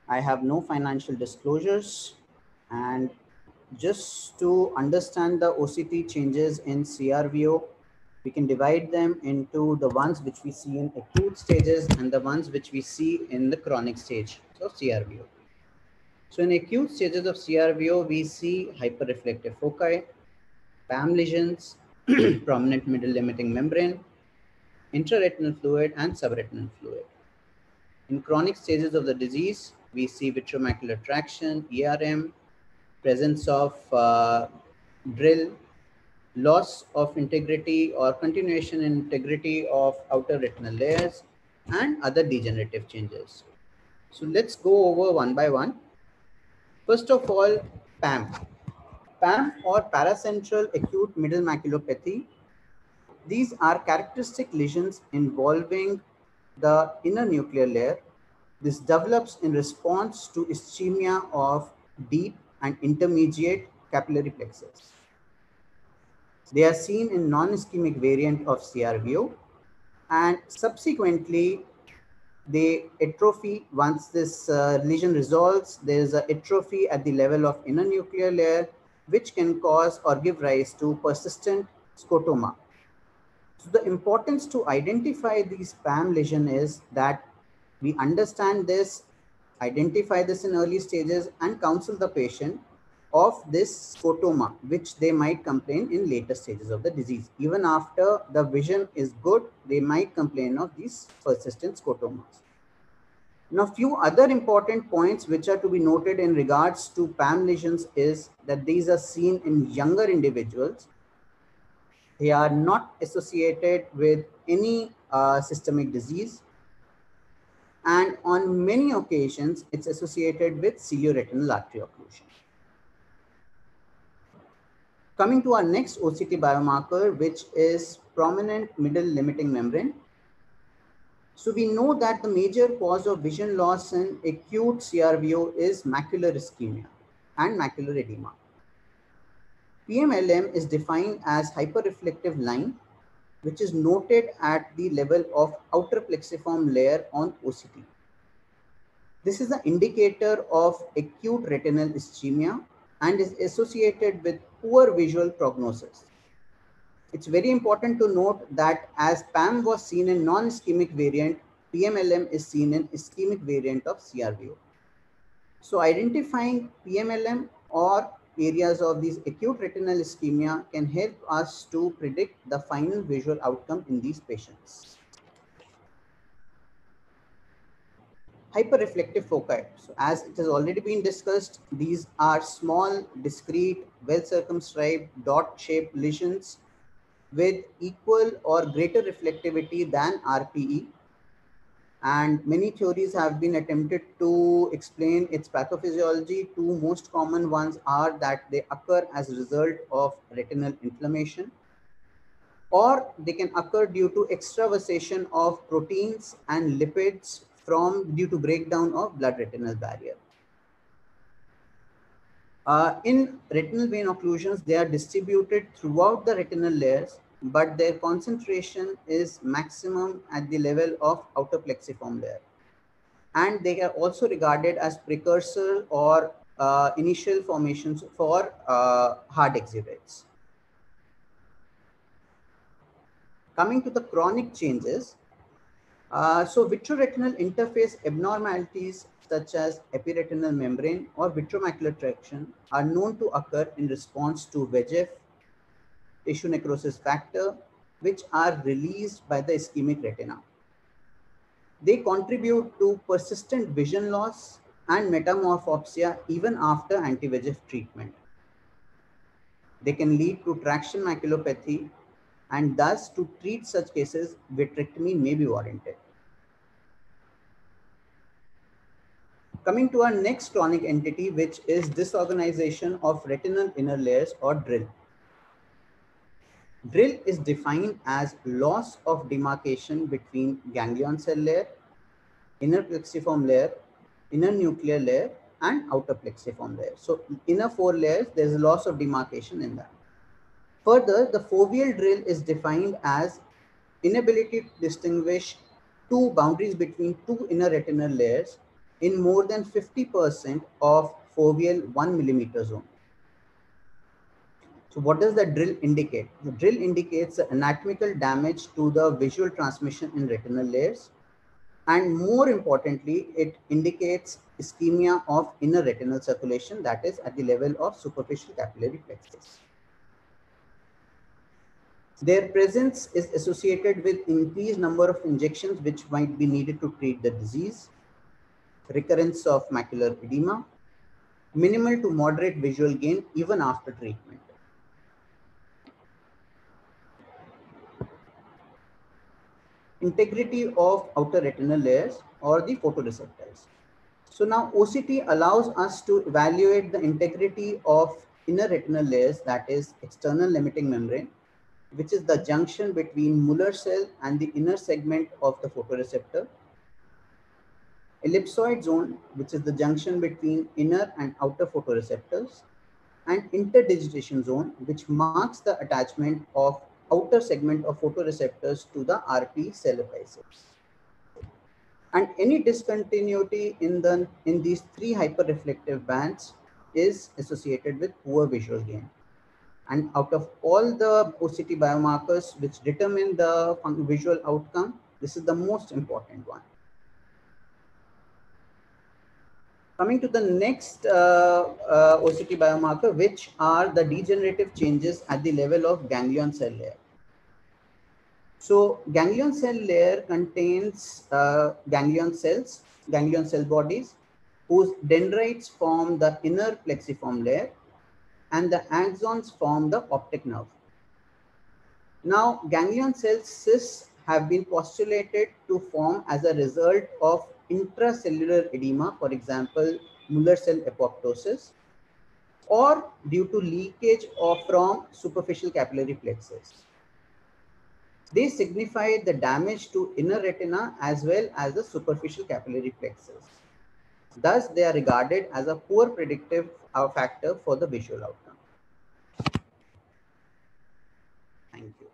I have no financial disclosures, and just to understand the OCT changes in CRVO, we can divide them into the ones which we see in acute stages and the ones which we see in the chronic stage of CRVO. So in acute stages of CRVO, we see hyperreflective foci, PAM lesions, prominent middle limiting membrane, intraretinal fluid, and subretinal fluid. In chronic stages of the disease, we see vitreomacular traction, ERM, presence of drill, loss of integrity or continuation in integrity of outer retinal layers, and other degenerative changes. So let's go over one by one. First of all, PAM. PAM or paracentral acute middle maculopathy. These are characteristic lesions involving the inner nuclear layer. This develops in response to ischemia of deep and intermediate capillary plexus. They are seen in non-ischemic variant of CRVO, and subsequently they atrophy. Once this lesion resolves, there is an atrophy at the level of inner nuclear layer, which can cause or give rise to persistent scotoma. So the importance to identify these PAM lesion is that we understand this, identify this in early stages, and counsel the patient of this scotoma, which they might complain in later stages of the disease. Even after the vision is good, they might complain of these persistent scotomas. Now, few other important points which are to be noted in regards to PAM lesions is that these are seen in younger individuals. They are not associated with any systemic disease. And on many occasions, it's associated with cilioretinal artery occlusion. Coming to our next OCT biomarker, which is prominent middle limiting membrane. So we know that the major cause of vision loss in acute CRVO is macular ischemia and macular edema. PMLM is defined as hyperreflective line, which is noted at the level of outer plexiform layer on OCT. This is an indicator of acute retinal ischemia and is associated with poor visual prognosis. It's very important to note that as PAM was seen in non-ischemic variant, PMLM is seen in ischemic variant of CRVO. So identifying PMLM or areas of these acute retinal ischemia can help us to predict the final visual outcome in these patients. Hyperreflective foci. So as it has already been discussed, these are small, discrete, well-circumscribed, dot-shaped lesions with equal or greater reflectivity than RPE. And many theories have been attempted to explain its pathophysiology. Two most common ones are that they occur as a result of retinal inflammation, or they can occur due to extravasation of proteins and lipids due to breakdown of blood retinal barrier. In retinal vein occlusions, they are distributed throughout the retinal layers, but their concentration is maximum at the level of outer plexiform layer. And they are also regarded as precursor or initial formations for hard exudates. Coming to the chronic changes, so vitreoretinal interface abnormalities such as epiretinal membrane or vitreomacular traction are known to occur in response to VEGF, tissue necrosis factor, which are released by the ischemic retina. They contribute to persistent vision loss and metamorphopsia even after anti-VEGF treatment. They can lead to traction maculopathy, and thus to treat such cases, vitrectomy may be warranted. Coming to our next chronic entity, which is disorganization of retinal inner layers or DRIL. DRIL is defined as loss of demarcation between ganglion cell layer, inner plexiform layer, inner nuclear layer, and outer plexiform layer. So inner four layers, there's a loss of demarcation in that. Further, the foveal DRIL is defined as inability to distinguish two boundaries between two inner retinal layers in more than 50% of foveal 1 millimeter zone. So what does the drill indicate? The drill indicates the anatomical damage to the visual transmission in retinal layers. And more importantly, it indicates ischemia of inner retinal circulation, that is at the level of superficial capillary plexus. Their presence is associated with increased number of injections which might be needed to treat the disease, recurrence of macular edema, minimal to moderate visual gain even after treatment. Integrity of outer retinal layers or the photoreceptors. So now OCT allows us to evaluate the integrity of inner retinal layers, that is external limiting membrane, which is the junction between Muller cell and the inner segment of the photoreceptor. Ellipsoid zone, which is the junction between inner and outer photoreceptors, and interdigitation zone, which marks the attachment of outer segment of photoreceptors to the RP cell biceps. And any discontinuity in these three hyperreflective bands is associated with poor visual gain. And out of all the OCT biomarkers which determine the visual outcome, this is the most important one. Coming to the next OCT biomarker, which are the degenerative changes at the level of ganglion cell layer. So ganglion cell layer contains ganglion cell bodies, whose dendrites form the inner plexiform layer and the axons form the optic nerve. Now, ganglion cell cysts have been postulated to form as a result of intracellular edema, for example, Muller cell apoptosis, or due to leakage from superficial capillary plexus. They signify the damage to inner retina as well as the superficial capillary plexus. Thus, they are regarded as a poor predictive factor for the visual outcome. Thank you.